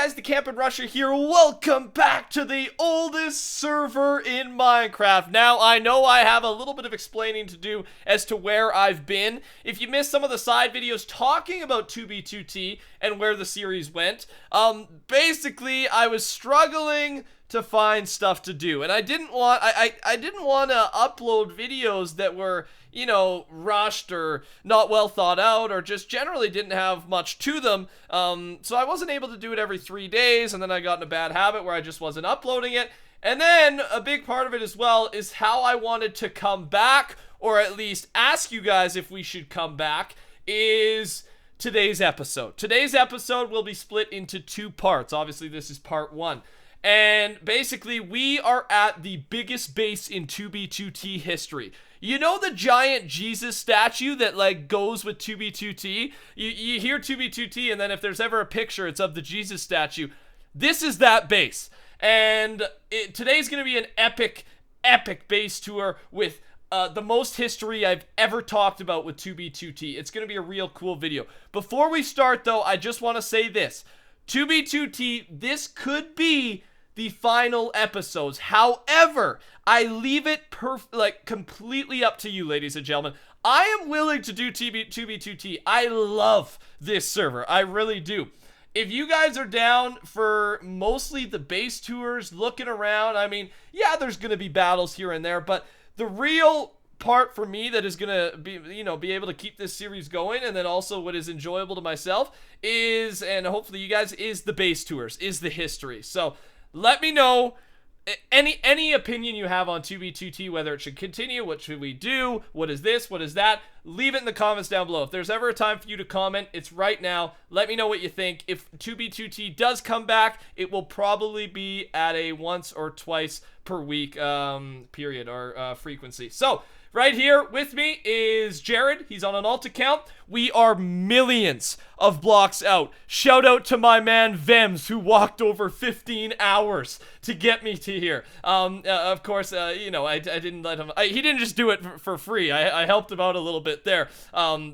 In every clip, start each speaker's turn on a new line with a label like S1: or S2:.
S1: guys, TheCampingRusher here. Welcome back to the oldest server in Minecraft. Now, I know I have a little bit of explaining to do as to where I've been. If you missed some of the side videos talking about 2B2T and where the series went, basically, I was struggling to find stuff to do, and I didn't want to upload videos that were, you know, rushed or not well thought out or just generally didn't have much to them. So I wasn't able to do it every 3 days, and then I got in a bad habit where I just wasn't uploading it. And then a big part of it as well is how I wanted to come back, or at least ask you guys if we should come back, is today's episode. Today's episode will be split into 2 parts. Obviously, this is part 1. And basically, we are at the biggest base in 2B2T history. You know the giant Jesus statue that, like, goes with 2B2T? You hear 2B2T, and then if there's ever a picture, it's of the Jesus statue. This is that base. And today's going to be an epic base tour with the most history I've ever talked about with 2B2T. It's going to be a real cool video. Before we start, though, I just want to say this. 2B2T, this could be the final episodes. However, I leave it completely up to you, ladies and gentlemen. I am willing to do 2B2T. I love this server. I really do. If you guys are down for mostly the base tours, looking around, I mean, yeah, there's going to be battles here and there, but the real part for me that is going to be, you know, be able to keep this series going, and then also what is enjoyable to myself is, and hopefully you guys, is the base tours, is the history. So let me know any opinion you have on 2B2T, whether it should continue, what should we do, what is this, what is that. Leave it in the comments down below. If there's ever a time for you to comment, it's right now. Let me know what you think. If 2B2T does come back, it will probably be at a once or twice per week period or frequency. So right here with me is Jared. He's on an alt account. We are millions of blocks out. Shout out to my man Vems, who walked over 15 hours to get me to here. Of course, you know, I didn't let him. He didn't just do it for free. I helped him out a little bit there.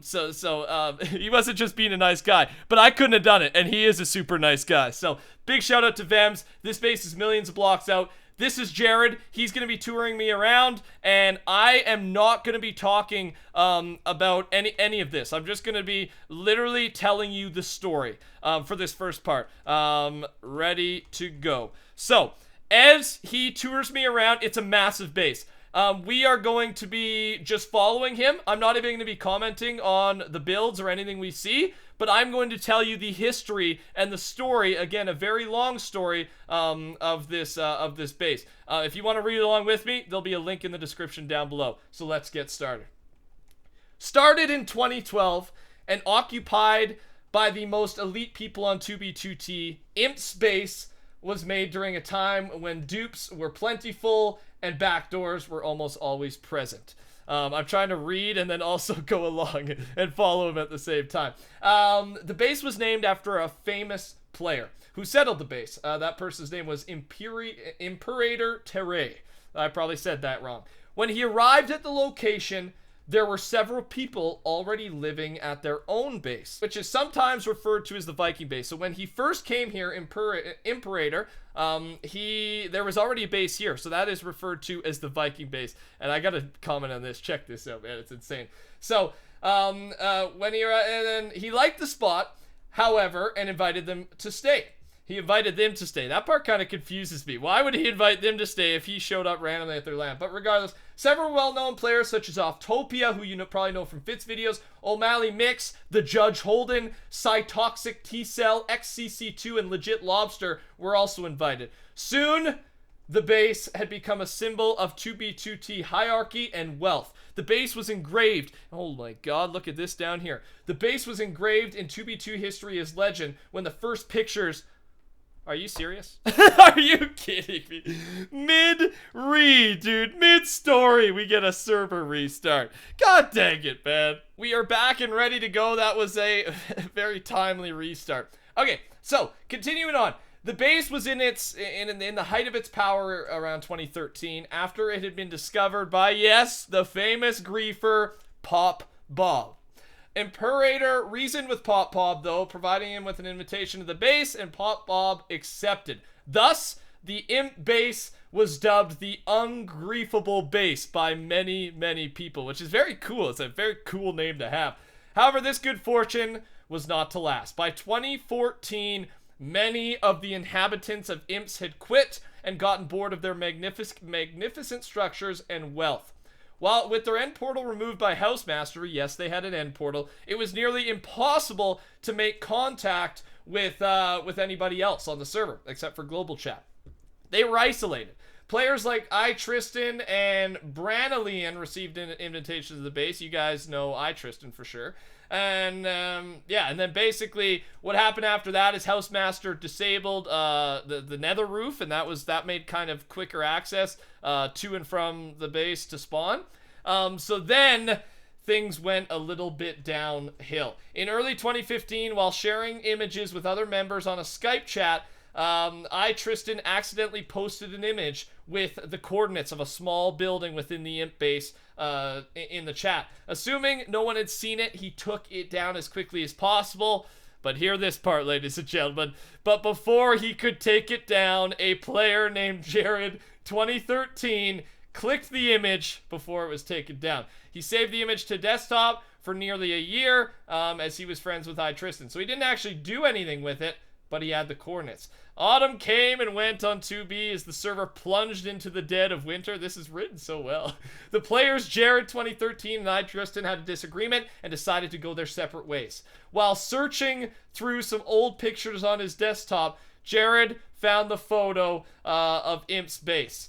S1: So he wasn't just being a nice guy, but I couldn't have done it, and he is a super nice guy. So big shout out to Vems. This base is millions of blocks out. This is Jared. He's going to be touring me around, and I am not going to be talking about any of this. I'm just going to be literally telling you the story for this first part. Ready to go. So, as he tours me around, it's a massive base. We are going to be just following him. I'm not even going to be commenting on the builds or anything we see, but I'm going to tell you the history and the story, again, a very long story of this base. If you want to read along with me, there'll be a link in the description down below. So let's get started. Started in 2012 and occupied by the most elite people on 2B2T, Imp's base was made during a time when dupes were plentiful and backdoors were almost always present. I'm trying to read and then also go along and follow him at the same time. The base was named after a famous player who settled the base. That person's name was Imperator Terre. I probably said that wrong. When he arrived at the location, there were several people already living at their own base, which is sometimes referred to as the Viking base. So when he first came here, Imperator, there was already a base here. So that is referred to as the Viking base. And I got to comment on this. Check this out, man. It's insane. So when he liked the spot, however, and invited them to stay. He invited them to stay. That part kind of confuses me. Why would he invite them to stay if he showed up randomly at their land? But regardless, several well-known players such as Oftopia, who you probably know from Fitz videos, O'Malley Mix, The Judge Holden, Cytoxic T-Cell, XCC2, and Legit Lobster were also invited. Soon, the base had become a symbol of 2B2T hierarchy and wealth. The base was engraved. Oh my god, look at this down here. The base was engraved in 2B2 history as legend when the first pictures... Are you serious? Are you kidding me? Mid-read, dude. Mid-story, we get a server restart. God dang it, man. We are back and ready to go. That was a very timely restart. Okay, so, continuing on. The base was in the height of its power around 2013 after it had been discovered by, yes, the famous griefer, Pop Bob. Imperator reasoned with Pop Bob, though, providing him with an invitation to the base, and Pop Bob accepted. Thus, the imp base was dubbed the Ungriefable Base by many, many people, which is very cool. It's a very cool name to have. However, this good fortune was not to last. By 2014, many of the inhabitants of Imps had quit and gotten bored of their magnificent structures and wealth. While with their end portal removed by Housemaster, yes, they had an end portal, it was nearly impossible to make contact with anybody else on the server, except for global chat. They were isolated. Players like Tristan and Branalian received invitations to the base. You guys know Tristan for sure. And yeah, and then basically what happened after that is Housemaster disabled the nether roof, and that made kind of quicker access to and from the base to spawn. So then things went a little bit downhill. In early 2015, while sharing images with other members on a Skype chat, Tristan accidentally posted an image with the coordinates of a small building within the imp base in the chat. Assuming no one had seen it, he took it down as quickly as possible. But hear this part, ladies and gentlemen. But before he could take it down, a player named Jared 2013 clicked the image before it was taken down. He saved the image to desktop for nearly a year as he was friends with Tristan. So he didn't actually do anything with it, but he had the coordinates. Autumn came and went on 2B as the server plunged into the dead of winter. This is written so well. The players Jared 2013 and Tristan had a disagreement and decided to go their separate ways. While searching through some old pictures on his desktop, Jared found the photo of Imp's base.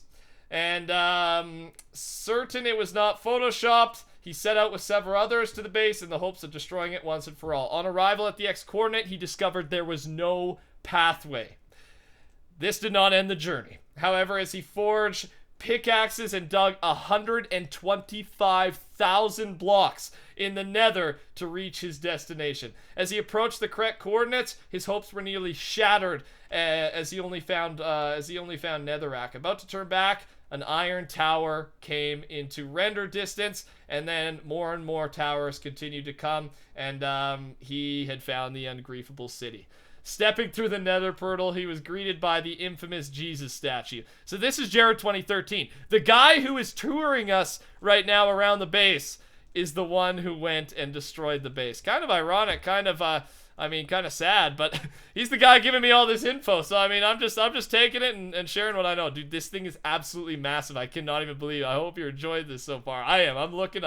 S1: And certain it was not photoshopped, he set out with several others to the base in the hopes of destroying it once and for all. On arrival at the X coordinate, he discovered there was no pathway. This did not end the journey. However, as he forged pickaxes and dug 125,000 blocks in the nether to reach his destination. As he approached the correct coordinates, his hopes were nearly shattered as he only found netherrack. About to turn back, an iron tower came into render distance, and then more and more towers continued to come, and he had found the Ungriefable City. Stepping through the nether portal, he was greeted by the infamous Jesus statue. So this is Jared 2013. The guy who is touring us right now around the base is the one who went and destroyed the base. Kind of ironic, kind of sad, but he's the guy giving me all this info. So, I mean, I'm just taking it and sharing what I know. Dude, this thing is absolutely massive. I cannot even believe it. I hope you're enjoying this so far. I am. I'm looking.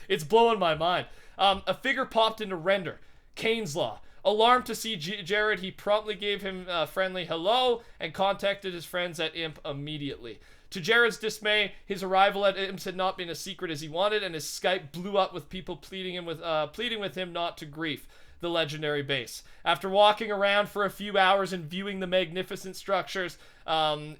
S1: It's blowing my mind. A figure popped into render. Kane's Law. Alarmed to see Jared, he promptly gave him a friendly hello and contacted his friends at Imp immediately. To Jared's dismay, his arrival at Imps had not been as secret as he wanted, and his Skype blew up with people pleading with him not to grief the legendary base. After walking around for a few hours and viewing the magnificent structures that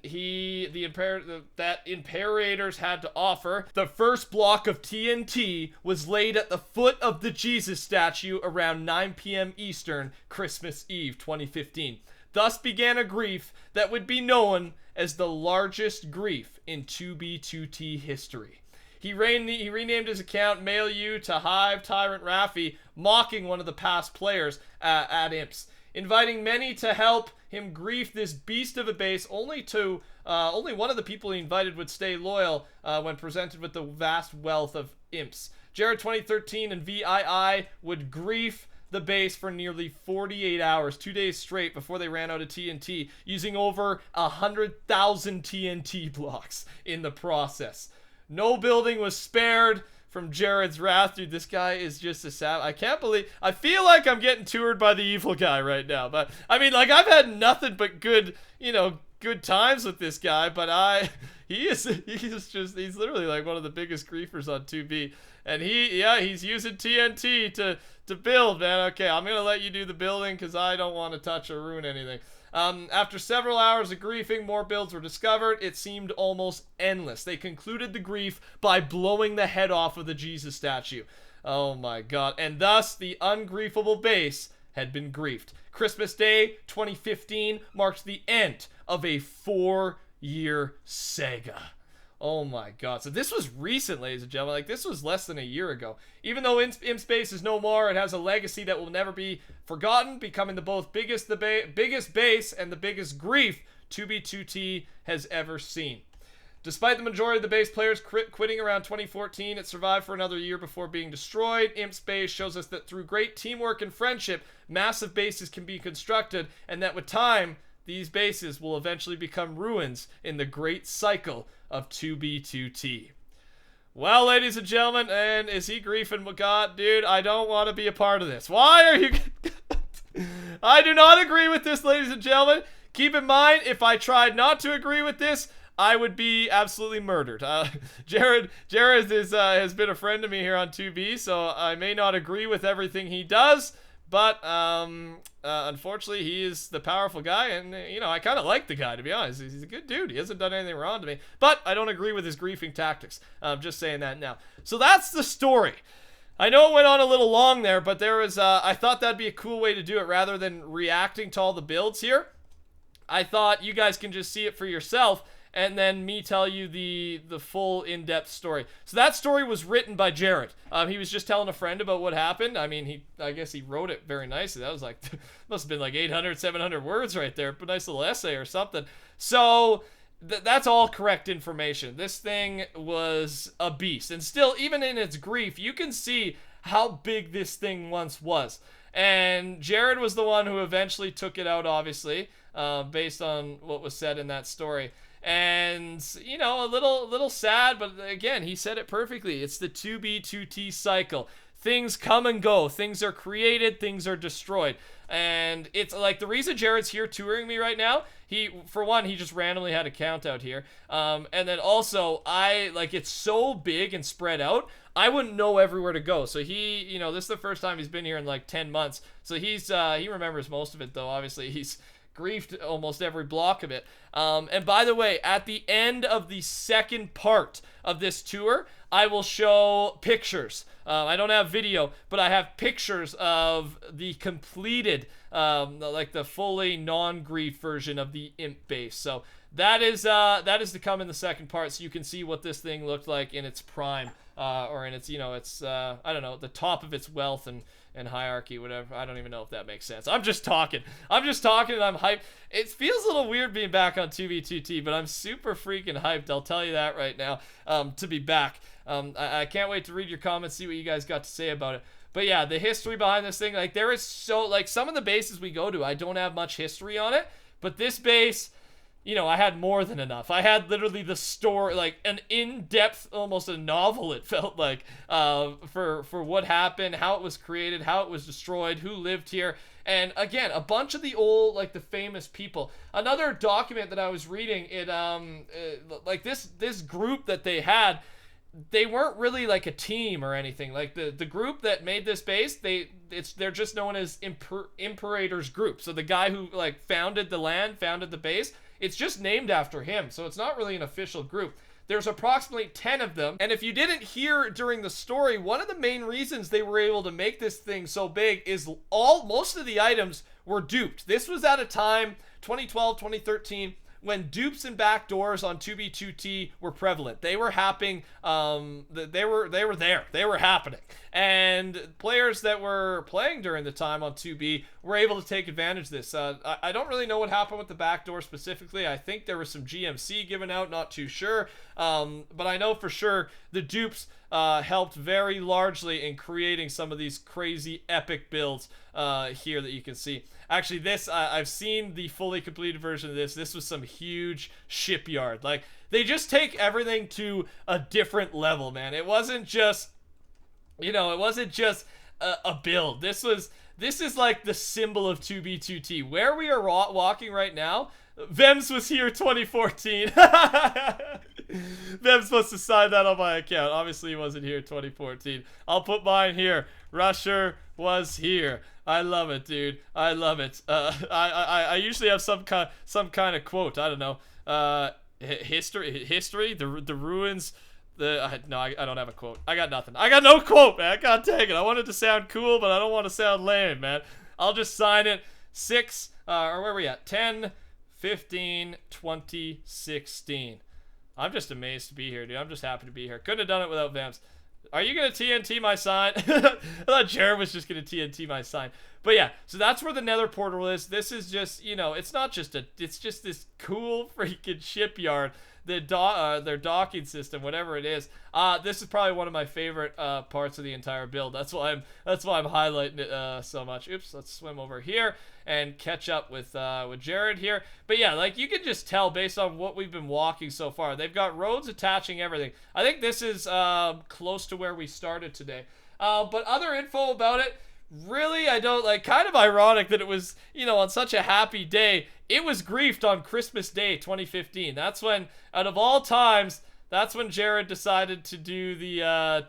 S1: Imperators had to offer, the first block of TNT was laid at the foot of the Jesus statue around 9 p.m. Eastern, Christmas Eve 2015. Thus began a grief that would be known as the largest grief in 2B2T history. He renamed his account Mail You to Hive Tyrant Raffi, mocking one of the past players at Imps, inviting many to help him grief this beast of a base. Only one of the people he invited would stay loyal when presented with the vast wealth of Imps. Jared 2013 and VII would grief the base for nearly 48 hours, 2 days straight, before they ran out of TNT, using over 100,000 TNT blocks in the process. No building was spared from Jared's wrath. Dude, this guy is just a savage. I feel like I'm getting toured by the evil guy right now. But, I mean, like, I've had nothing but good times with this guy. But he's literally like one of the biggest griefers on 2B. And he's using TNT to build, man. Okay, I'm going to let you do the building because I don't want to touch or ruin anything. After several hours of griefing, more builds were discovered. It seemed almost endless. They concluded the grief by blowing the head off of the Jesus statue. Oh my god. And thus, the Ungriefable base had been griefed. Christmas Day 2015 marked the end of a 4-year saga. Oh my god. So this was recent, ladies and gentlemen. Like, this was less than a year ago. Even though Imp Space is no more, it has a legacy that will never be forgotten, becoming the both biggest base and the biggest grief 2B2T has ever seen. Despite the majority of the base players quitting around 2014, it survived for another year before being destroyed. Imp Space shows us that through great teamwork and friendship, massive bases can be constructed, and that with time, these bases will eventually become ruins in the great cycle of 2B2T. Well, ladies and gentlemen, and is he griefing with God? Dude, I don't want to be a part of this. Why are you... I do not agree with this, ladies and gentlemen. Keep in mind, if I tried not to agree with this, I would be absolutely murdered. Jared has been a friend to me here on 2B, so I may not agree with everything he does, but unfortunately, he is the powerful guy, and, you know, I kind of like the guy, to be honest. He's a good dude. He hasn't done anything wrong to me, but I don't agree with his griefing tactics. I'm just saying that now. So that's the story. I know it went on a little long there, but there was, I thought that'd be a cool way to do it rather than reacting to all the builds here. I thought you guys can just see it for yourself, and then me tell you the full in-depth story. So that story was written by Jared. He was just telling a friend about what happened. I mean, I guess he wrote it very nicely. That was like, must have been like 800, 700 words right there. But nice little essay or something. So that's all correct information. This thing was a beast. And still, even in its grief, you can see how big this thing once was. And Jared was the one who eventually took it out, obviously, based on what was said in that story. And, you know, a little sad, but again, he said it perfectly. It's the 2B2T cycle. Things come and go. Things are created. Things are destroyed. And it's like the reason Jared's here touring me right now, for one, he just randomly had a count out here. And then also, it's so big and spread out, I wouldn't know everywhere to go. So he, you know, this is the first time he's been here in like 10 months. So he remembers most of it, though. Obviously, he's griefed almost every block of it. And by the way, at the end of the second part of this tour, I will show pictures. I don't have video, but I have pictures of the completed, like the fully non-grief version of the Imp base. So that is to come in the second part, so you can see what this thing looked like in its prime, or in its, you know, its, I don't know, the top of its wealth and hierarchy, whatever. I don't even know if that makes sense. I'm just talking and I'm hyped. It feels a little weird being back on 2B2T, but I'm super freaking hyped. I'll tell you that right now, to be back. I can't wait to read your comments, see what you guys got to say about it. But yeah, the history behind this thing, like there is so, like some of the bases we go to, I don't have much history on it, but this base, you know, I had more than enough. I had literally the story, like an in-depth, almost a novel, it felt like, for what happened, how it was created, how it was destroyed, who lived here. And again, a bunch of the old, like the famous people. Another document that I was reading, like this group that they had, they weren't really like a team or anything. Like the group that made this base, they're just known as Imperator's Group. So the guy who like founded the land, founded the base, it's just named after him, so it's not really an official group. There's approximately 10 of them, and if you didn't hear during the story, one of the main reasons they were able to make this thing so big is most of the items were duped. This was at a time, 2012, 2013, when dupes and backdoors on 2B2T were prevalent. They were happening, they were there. They were happening. And players that were playing during the time on 2B were able to take advantage of this. I don't really know what happened with the backdoor specifically. I think there was some GMC given out, not too sure. But I know for sure the dupes helped very largely in creating some of these crazy epic builds here that you can see. Actually, this, I've seen the fully completed version of this. This was some huge shipyard. Like, they just take everything to a different level, man. It wasn't just, you know, it wasn't just a build. This is like the symbol of 2B2T. Where we are walking right now, Vems was here 2014. Vems must have signed that on my account. Obviously, he wasn't here 2014. I'll put mine here. Rusher was here. I love it, dude. I love it. I usually have some kind of quote. I don't know. History. The ruins. No, I don't have a quote. I got nothing. I got no quote, man. I can't take it. I want it to sound cool, but I don't want to sound lame, man. I'll just sign it. 6, or where are we at? 10, 15, 2016. I'm just amazed to be here, dude. I'm just happy to be here. Couldn't have done it without Vamps. Are you going to TNT my sign? I thought Jared was just going to TNT my sign. But yeah, so that's where the nether portal is. This is just, you know, it's not just it's just this cool freaking shipyard. Their docking system, whatever it is. This is probably one of my favorite parts of the entire build. That's why I'm highlighting it so much. Oops, let's swim over here and catch up with Jared here. But yeah, like you can just tell based on what we've been walking so far. They've got roads attaching everything. I think this is close to where we started today. But other info about it, really, I don't like. Kind of ironic that it was, you know, on such a happy day. It was griefed on Christmas Day 2015. That's when, out of all times, that's when Jared decided to do the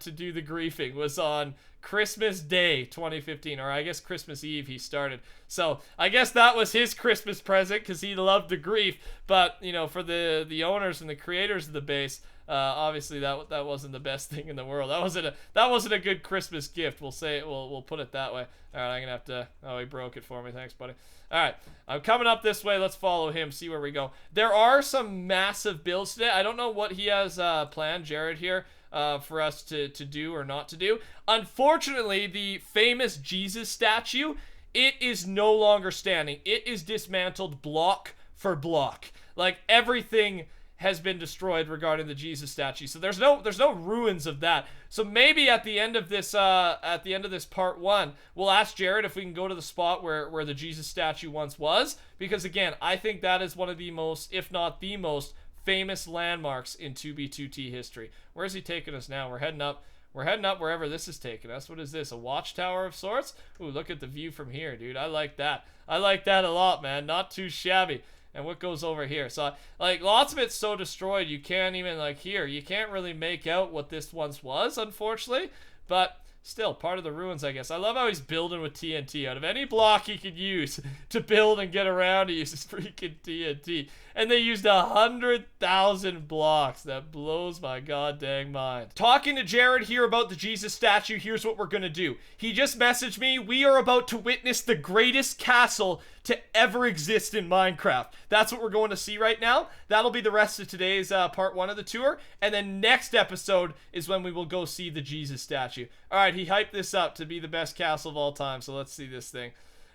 S1: griefing. Was on Christmas Day 2015, or I guess Christmas Eve he started. So I guess that was his Christmas present because he loved the grief. But you know, for the owners and the creators of the base, obviously that wasn't the best thing in the world. That wasn't a good Christmas gift. We'll put it that way. All right, I'm gonna have to. Oh, he broke it for me. Thanks, buddy. All right, I'm coming up this way. Let's follow him. See where we go. There are some massive builds today. I don't know what he has planned, Jared here, for us to do or not to do. Unfortunately, the famous Jesus statue, it is no longer standing. It is dismantled block for block. Like everything has been destroyed regarding the Jesus statue. So there's no ruins of that. So maybe at the end of this part 1, we'll ask Jared if we can go to the spot where the Jesus statue once was, because again, I think that is one of the most, if not the most, famous landmarks in 2B2T history. Where is he taking us now? We're heading up. We're heading up wherever this is taking us. What is this? A watchtower of sorts? Ooh, look at the view from here, dude. I like that. I like that a lot, man. Not too shabby. And what goes over here? So, like, lots of it's so destroyed, you can't even, like, here, you can't really make out what this once was, unfortunately. But still, part of the ruins, I guess. I love how he's building with TNT. Out of any block he could use to build and get around, he uses freaking TNT. And they used 100,000 blocks. That blows my goddamn mind. Talking to Jared here about the Jesus statue, here's what we're gonna do. He just messaged me. We are about to witness the greatest castle to ever exist in Minecraft. That's what we're going to see right now. That'll be the rest of today's part 1 of the tour. And then next episode is when we will go see the Jesus statue. All right, he hyped this up to be the best castle of all time. So let's see this thing.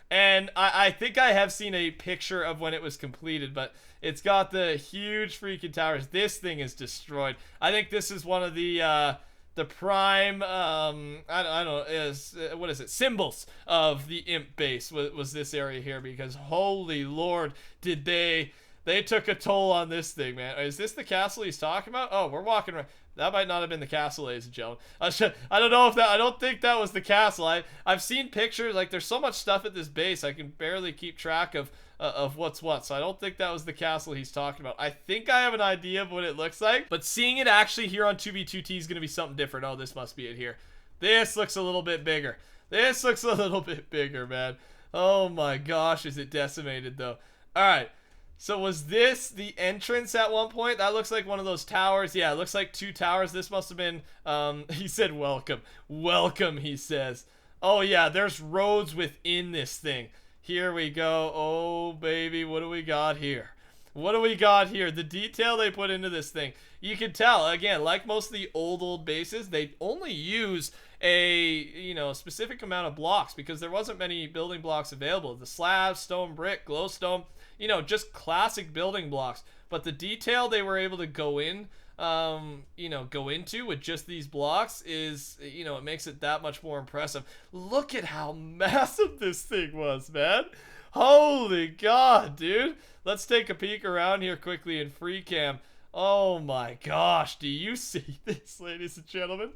S1: And I think I have seen a picture of when it was completed, but it's got the huge freaking towers. This thing is destroyed. I think this is one of the prime, I don't know, what is it? Symbols of the imp base was this area here, because holy Lord, did they took a toll on this thing, man. Is this the castle he's talking about? Oh, we're walking around. That might not have been the castle, ladies and gentlemen. I don't know if that, I don't think that was the castle. I've seen pictures, like there's so much stuff at this base, I can barely keep track of what's what. So I don't think that was the castle he's talking about. I think I have an idea of what it looks like, but seeing it actually here on 2B2T is going to be something different. Oh, this must be it here. This looks a little bit bigger. This looks a little bit bigger, man. Oh my gosh, is it decimated though. All right. So was this the entrance at one point? That looks like one of those towers. Yeah, it looks like 2 towers. This must have been, he said welcome. Welcome, he says. Oh yeah, there's roads within this thing. Here we go. Oh baby, what do we got here? What do we got here? The detail they put into this thing. You can tell, again, like most of the old bases, they only use a specific amount of blocks because there wasn't many building blocks available. The slabs, stone, brick, glowstone, just classic building blocks. But the detail they were able to go into with just these blocks is, it makes it that much more impressive. Look at how massive this thing was, man. Holy God, dude. Let's take a peek around here quickly in free cam. Oh my gosh, do you see this, ladies and gentlemen?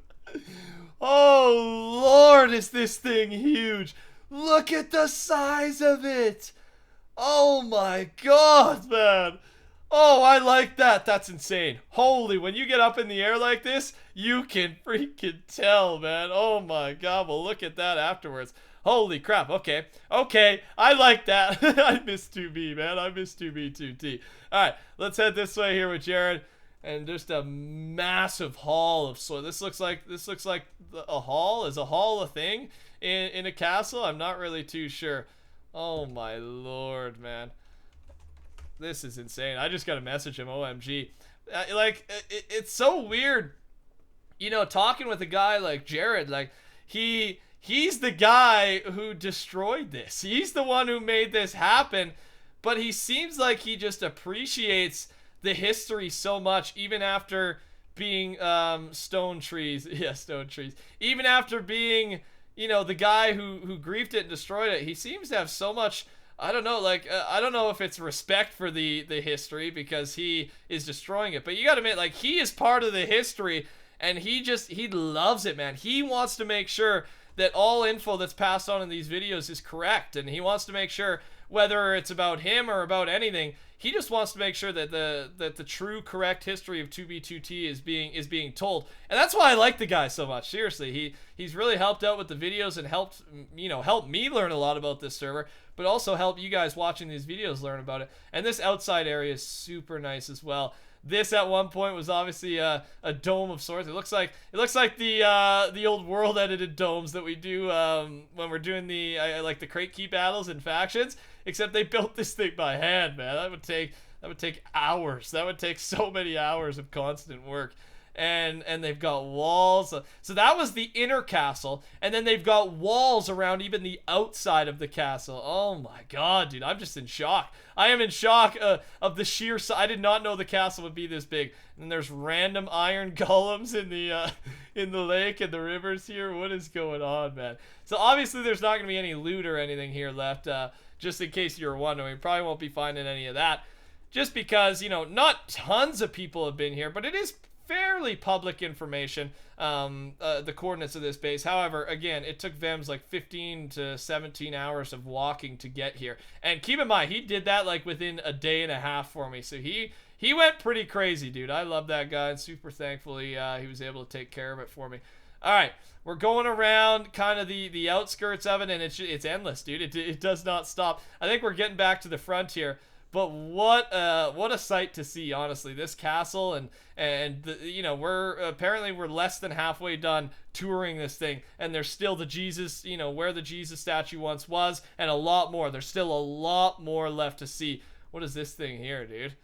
S1: Oh Lord, is this thing huge. Look at the size of it. Oh my God, man. Oh, I like that. That's insane. Holy, when you get up in the air like this, you can freaking tell, man. Oh my God, well look at that afterwards. Holy crap, okay. Okay, I like that. I miss 2B, man. I miss 2B2T. Alright, let's head this way here with Jared. And just a massive hall of soil. This looks like a hall. Is a hall a thing in a castle? I'm not really too sure. Oh my Lord, man. This is insane. I just got to message him, OMG. It's so weird, you know, talking with a guy like Jared. Like, he's the guy who destroyed this. He's the one who made this happen, but he seems like he just appreciates the history so much, even after being stone trees. Yeah, stone trees. Even after being, you know, the guy who griefed it and destroyed it, he seems to have so much. I don't know, like, I don't know if it's respect for the history because he is destroying it, but you gotta admit, like, he is part of the history, and he loves it, man. He wants to make sure that all info that's passed on in these videos is correct, and he wants to make sure, whether it's about him or about anything, he just wants to make sure that the true, correct history of 2B2T is being told. And that's why I like the guy so much. Seriously, he's really helped out with the videos and helped me learn a lot about this server, but also help you guys watching these videos learn about it. And this outside area is super nice as well. This at one point was obviously a dome of sorts. It looks like the old world edited domes that we do when we're doing the like the crate key battles and factions. Except they built this thing by hand, man. That would take hours. That would take so many hours of constant work. And they've got walls. So that was the inner castle, and then they've got walls around even the outside of the castle. Oh my god, dude, I'm just in shock. I am in shock of the sheer size. I did not know the castle would be this big. And there's random iron golems in the lake and the rivers here. What is going on, man? So obviously there's not gonna be any loot or anything here left. Just in case you were wondering, we probably won't be finding any of that. Just because, you know, not tons of people have been here, but it is fairly public information, the coordinates of this base. However, again, it took Vems like 15 to 17 hours of walking to get here. And keep in mind, he did that like within a day and a half for me. So he went pretty crazy, dude. I love that guy, and super thankful he was able to take care of it for me. All right, we're going around kind of the outskirts of it, and it's endless, dude. It does not stop. I think we're getting back to the front here. But what a sight to see, honestly. This castle and you know, we're less than halfway done touring this thing, and there's still the Jesus, you know, where the Jesus statue once was, and a lot more. There's still a lot more left to see. What is this thing here, dude?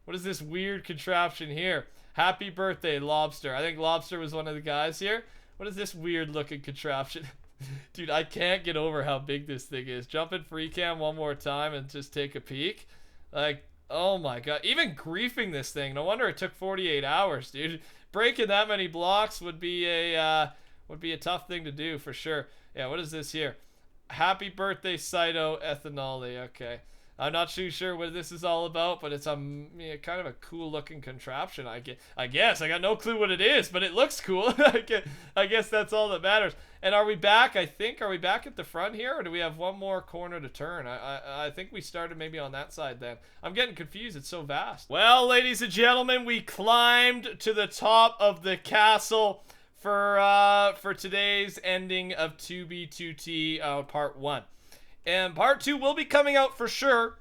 S1: What is this weird contraption here? Happy birthday, Lobster. I think Lobster was one of the guys here. What is this weird looking contraption? Dude, I can't get over how big this thing is. Jump in free cam one more time and just take a peek. Like, oh my god. Even griefing this thing, no wonder it took 48 hours, dude. Breaking that many blocks would be a tough thing to do for sure. Yeah, what is this here? Happy birthday, cytoethanol. Okay. I'm not too sure what this is all about, but it's kind of a cool looking contraption. I guess I got no clue what it is, but it looks cool. I guess that's all that matters. And are we back? Are we back at the front here, or do we have one more corner to turn? I think we started maybe on that side then. I'm getting confused. It's so vast. Well, ladies and gentlemen, we climbed to the top of the castle for today's ending of 2B2T part 1. And part 2 will be coming out for sure.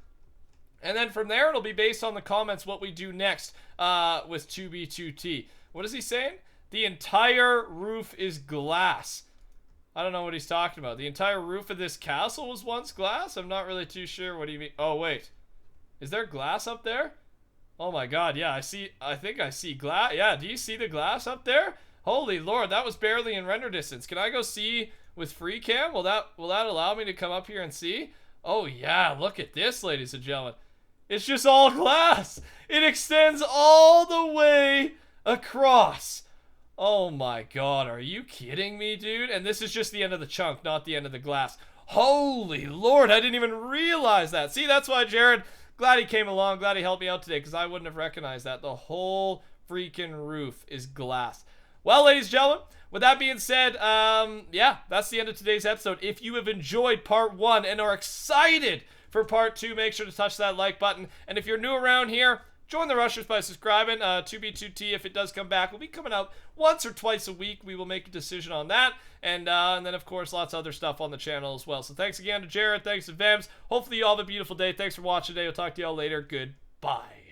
S1: And then from there, it'll be based on the comments what we do next with 2B2T. What is he saying? The entire roof is glass. I don't know what he's talking about. The entire roof of this castle was once glass? I'm not really too sure what he mean. Oh, wait. Is there glass up there? Oh my god, yeah, I think I see glass. Yeah, do you see the glass up there? Holy lord, that was barely in render distance. Can I go see with free cam? Will that allow me to come up here and see? Oh yeah, look at this, ladies and gentlemen. It's just all glass. It extends all the way across. Oh my god, are you kidding me, dude? And this is just the end of the chunk, not the end of the glass. Holy lord, I didn't even realize that. See, that's why Jared, glad he came along, glad he helped me out today, because I wouldn't have recognized that. The whole freaking roof is glass. Well, ladies and gentlemen, with that being said, yeah, that's the end of today's episode. If you have enjoyed part 1 and are excited for part 2, make sure to touch that like button. And if you're new around here, join the Rushers by subscribing. 2B2T, if it does come back, will be coming out once or twice a week. We will make a decision on that. And then, of course, lots of other stuff on the channel as well. So thanks again to Jared. Thanks to Vems. Hopefully you all have a beautiful day. Thanks for watching today. We'll talk to you all later. Goodbye.